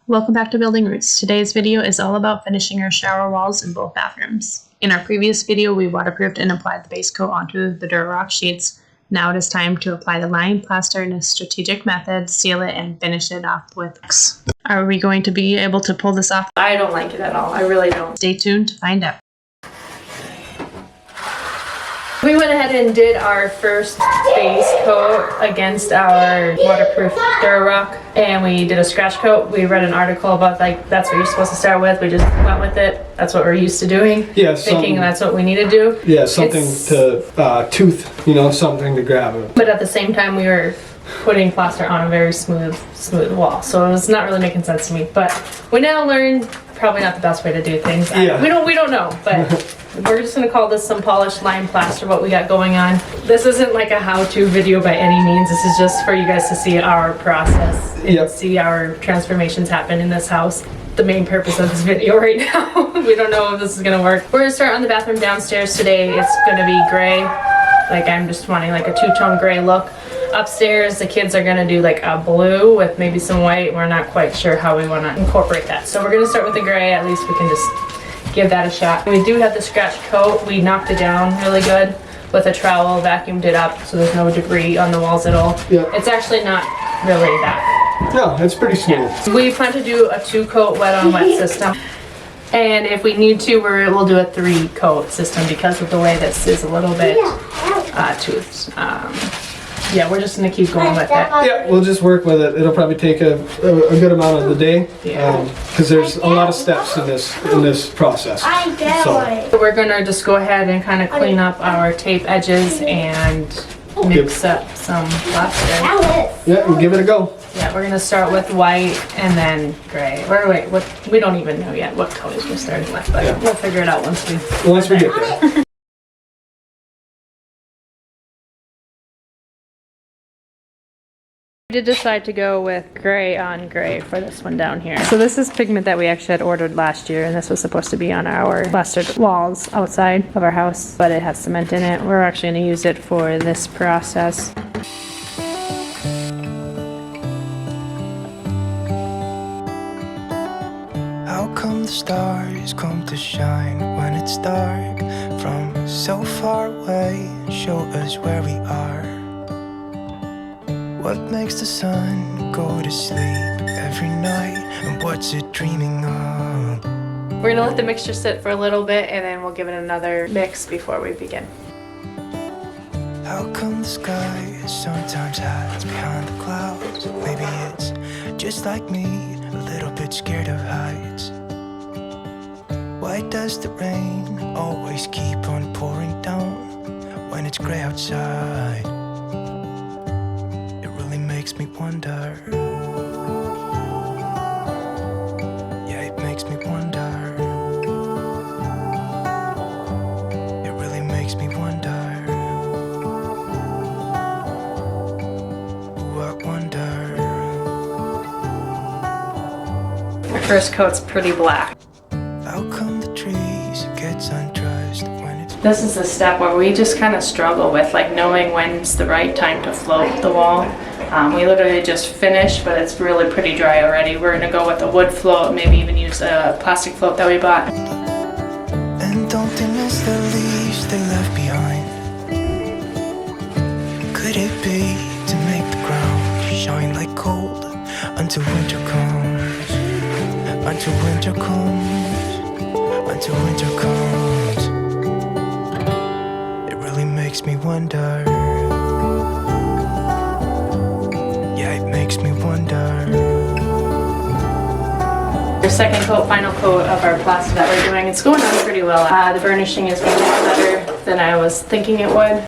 Welcome back to Building Roots. Today's video is all about finishing our shower walls in both bathrooms. In our previous video, we waterproofed and applied the base coat onto the Durarock sheets. Now it is time to apply the lime plaster in a strategic method, seal it, and finish it off with wax. Are we going to be able to pull this off? I don't like it at all. I really don't. Stay tuned to find out. We went ahead and did our first base coat against our waterproof Durarock, and we did a scratch coat. We read an article about that's what you're supposed to start with. We just went with it. That's what we're used to doing. Yeah, thinking that's what we need to do. Yeah, something to tooth, something to grab it. But at the same time, we were putting plaster on a very smooth wall, so it was not really making sense to me. But we now learned probably not the best way to do things. Yeah. We don't know, but. We're just gonna call this some polished lime plaster, what we got going on. This isn't like a how-to video by any means. This is just for you guys to see our process and see our transformations happen in this house. The main purpose of this video right now. We don't know if this is gonna work. We're gonna start on the bathroom downstairs today. It's gonna be gray. I'm just wanting like a two-tone gray look. Upstairs, the kids are gonna do like a blue with maybe some white. We're not quite sure how we wanna incorporate that. So we're gonna start with the gray. At least we can just give that a shot. We do have the scratch coat. We knocked it down really good with a trowel, vacuumed it up so there's no debris on the walls at all. Yeah. It's actually not really that. No, it's pretty smooth. Yeah. We plan to do a 2-coat wet on wet system. And if we need to, we'll do a 3-coat system because of the way this is a little bit toothed. Yeah, we're just gonna keep going with it. Yeah, we'll just work with it. It'll probably take a good amount of the day, because there's a lot of steps in this process. So we're gonna just go ahead and kind of clean up our tape edges and mix up some plaster. Yeah, and give it a go. Yeah, we're gonna start with white and then gray. Or wait, we don't even know yet what colors we're starting with, but we'll figure it out once we get there. We did decide to go with gray on gray for this one down here. So this is pigment that we actually had ordered last year, and this was supposed to be on our plastered walls outside of our house, but it has cement in it. We're actually going to use it for this process. How come the stars come to shine when it's dark from so far away and show us where we are? What makes the sun go to sleep every night, and what's it dreaming of? We're gonna let the mixture sit for a little bit, and then we'll give it another mix before we begin. How come the sky sometimes hides behind the clouds? Maybe it's just like me, a little bit scared of heights. Why does the rain always keep on pouring down when it's gray outside? Makes me wonder. Yeah, it makes me wonder. It really makes me wonder. Ooh, I wonder. Our first coat's pretty black. How come the trees gets undressed when it's... This is a step where we just kind of struggle with knowing when's the right time to float the wall. We literally just finished, but it's really pretty dry already. We're gonna go with a wood float, maybe even use a plastic float that we bought. And don't they miss the leaves they left behind? Could it be to make the ground shine like gold until winter comes? Until winter comes, until winter comes. It really makes me wonder. Makes me wonder. Our second coat, final coat of our plaster that we're doing, it's going on pretty well. The burnishing is going better than I was thinking it would.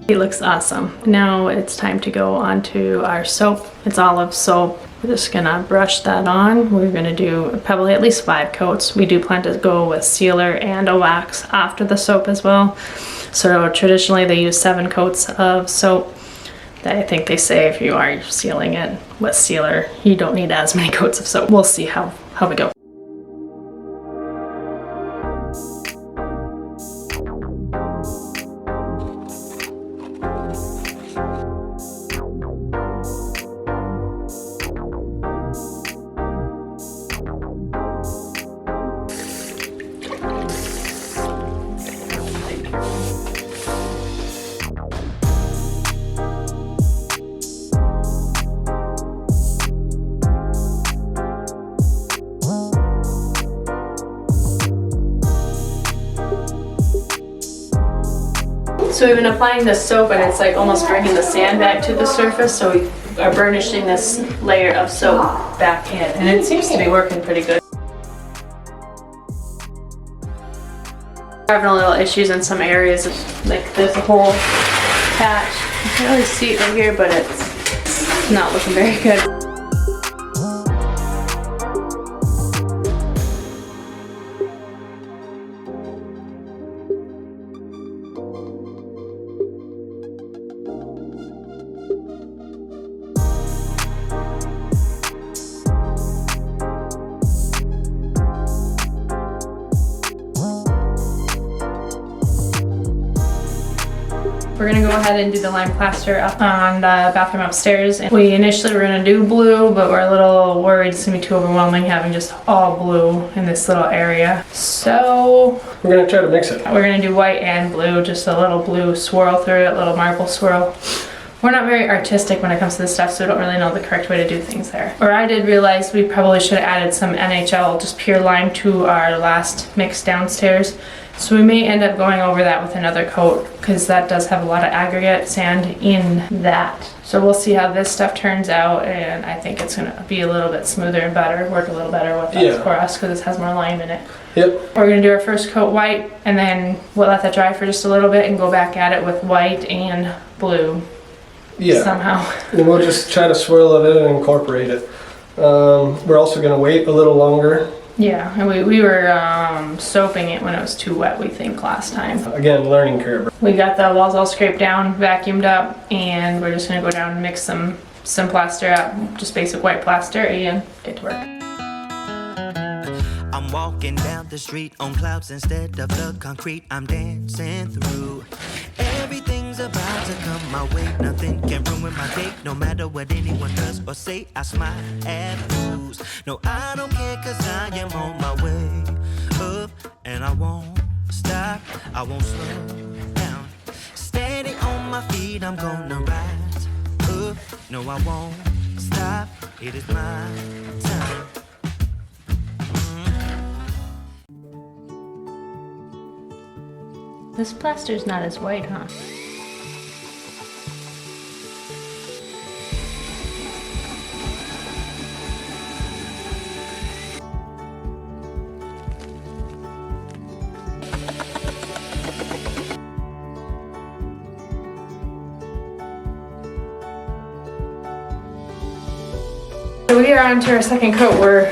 He looks awesome. Now it's time to go on to our soap. It's olive soap. We're just gonna brush that on. We're gonna do probably at least 5 coats. We do plan to go with sealer and a wax after the soap as well. So traditionally they use 7 coats of soap. I think they say if you are sealing it with sealer, you don't need as many coats of soap. We'll see how we go. So we've been applying this soap and it's like almost bringing the sand back to the surface, so we are burnishing this layer of soap back in, and it seems to be working pretty good. We're having a little issues in some areas, like there's a whole patch. You can't really see it right here, but it's not looking very good. We're gonna go ahead and do the lime plaster up on the bathroom upstairs. And we initially were gonna do blue, but we're a little worried it's gonna be too overwhelming having just all blue in this little area. So We're gonna try to mix it. we're gonna do white and blue, just a little blue swirl through it, a little marble swirl. We're not very artistic when it comes to this stuff, so we don't really know the correct way to do things there. Or I did realize we probably should have added some NHL, just pure lime, to our last mix downstairs. So we may end up going over that with another coat, because that does have a lot of aggregate sand in that. So we'll see how this stuff turns out, and I think it's gonna be a little bit smoother and better, work a little better with us for us, because this has more lime in it. Yep. We're gonna do our first coat white, and then we'll let that dry for just a little bit and go back at it with white and blue. Yeah. Somehow. And we'll just try to swirl it in and incorporate it. We're also gonna wait a little longer. Yeah, and we were soaping it when it was too wet, we think, last time. Again, learning curve. We got the walls all scraped down, vacuumed up, and we're just gonna go down and mix some plaster up, just basic white plaster, and get to work. I'm walking down the street on clouds instead of the concrete I'm dancing through. Everything's about to come my way, nothing can ruin my day. No matter what anyone does or say, I smile at fools. No, I don't care, cause I am on my way up, and I won't stop, I won't slow down. Steady on my feet, I'm gonna rise up. No, I won't stop, it is my time. This plaster's not as white, huh? So we are on to our second coat. We're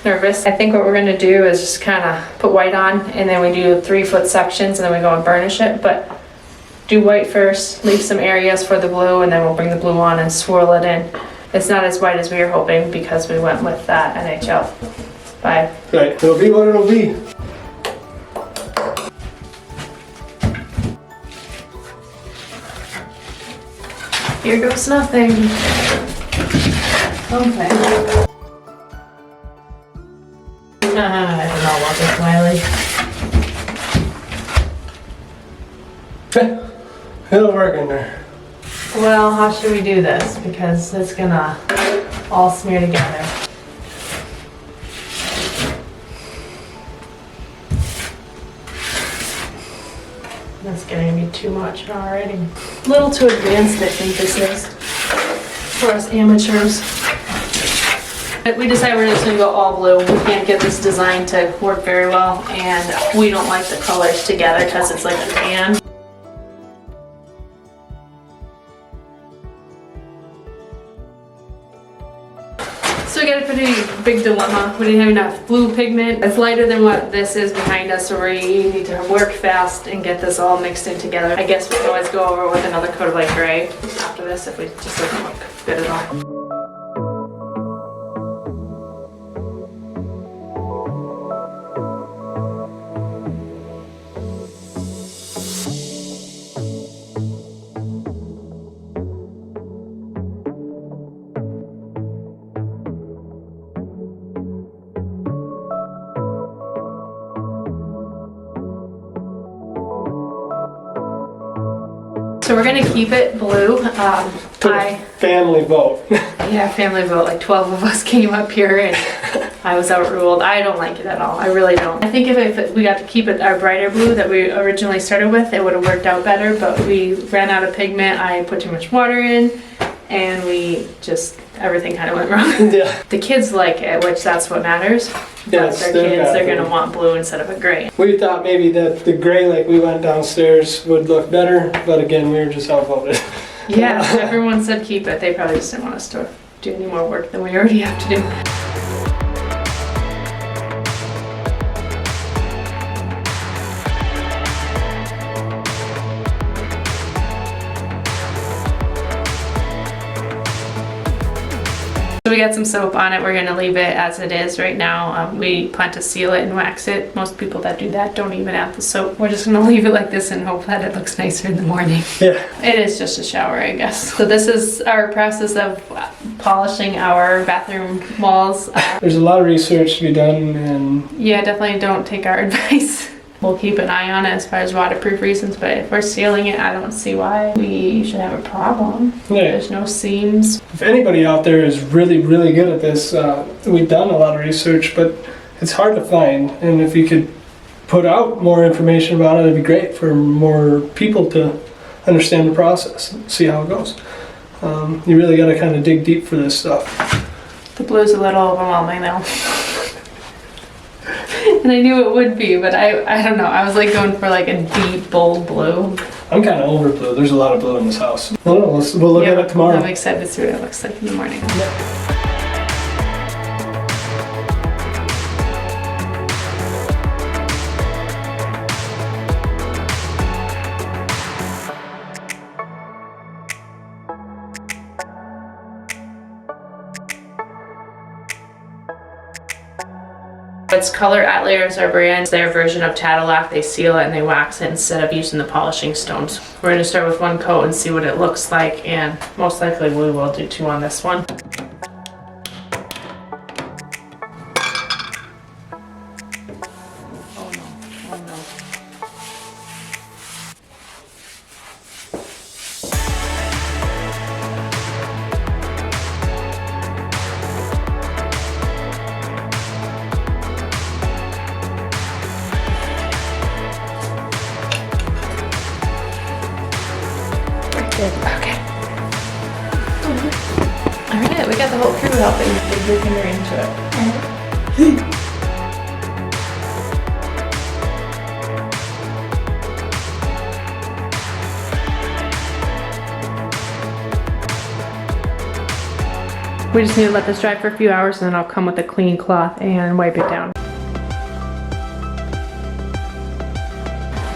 nervous. I think what we're gonna do is just kind of put white on, and then we do 3-foot sections, and then we go and burnish it. But do white first, leave some areas for the blue, and then we'll bring the blue on and swirl it in. It's not as white as we were hoping because we went with that NHL. Bye. Right, it'll be what it'll be. Here goes nothing. Okay. I don't know about this, Wiley. It'll work in there. Well, how should we do this? Because it's gonna all smear together. That's getting to be too much already. A little too advanced, I think this is, for us amateurs. But we decided we're just gonna go all blue. We can't get this design to work very well, and we don't like the colors together because it's like a tan. pretty big dilemma. We didn't have enough blue pigment. It's lighter than what this is behind us, so we need to work fast and get this all mixed in together. I guess we can always go over with another coat of like gray after this if we just doesn't look good at all. So we're gonna keep it blue. Family vote. Yeah, family vote. Like 12 of us came up here and I was outruled. I don't like it at all. I really don't. I think if we got to keep it our brighter blue that we originally started with, it would have worked out better, but we ran out of pigment. I put too much water in and everything kind of went wrong. Yeah. The kids like it, which that's what matters. Yes, They're kids, they're gonna want blue instead of a gray. We thought maybe that the gray, like we went downstairs, would look better, but again, we were just outvoted. Yeah, everyone said keep it. They probably just didn't want us to do any more work than we already have to do. So we got some soap on it. We're gonna leave it as it is right now. We plan to seal it and wax it. Most people that do that don't even add the soap. We're just gonna leave it like this and hope that it looks nicer in the morning. Yeah. It is just a shower, I guess. So this is our process of polishing our bathroom walls. There's a lot of research to be done, and Yeah, definitely don't take our advice. We'll keep an eye on it as far as waterproof reasons, but if we're sealing it, I don't see why we should have a problem. Yeah. There's no seams. if anybody out there is really, really good at this, we've done a lot of research, but it's hard to find. And if you could put out more information about it, it'd be great for more people to understand the process and see how it goes. You really got to kind of dig deep for this stuff. The blue's a little overwhelming though. And I knew it would be, but I don't know. I was like going for like a deep, bold blue. I'm kind of over blue. There's a lot of blue in this house. Well, no, we'll look at it tomorrow. I'm excited to see what it looks like in the morning. It's Color at Layers, our brand. It's their version of Tadillac. They seal it and they wax it instead of using the polishing stones. We're going to start with one coat and see what it looks like, and most likely we will do two on this one. Oh no, oh no. Okay. Alright, we got the whole crew helping dig your finger into it. We just need to let this dry for a few hours and then I'll come with a clean cloth and wipe it down.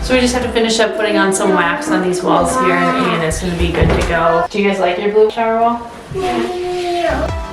So we just have to finish up putting on some wax on these walls here and it's going to be good to go. Do you guys like your blue shower wall? Yeah.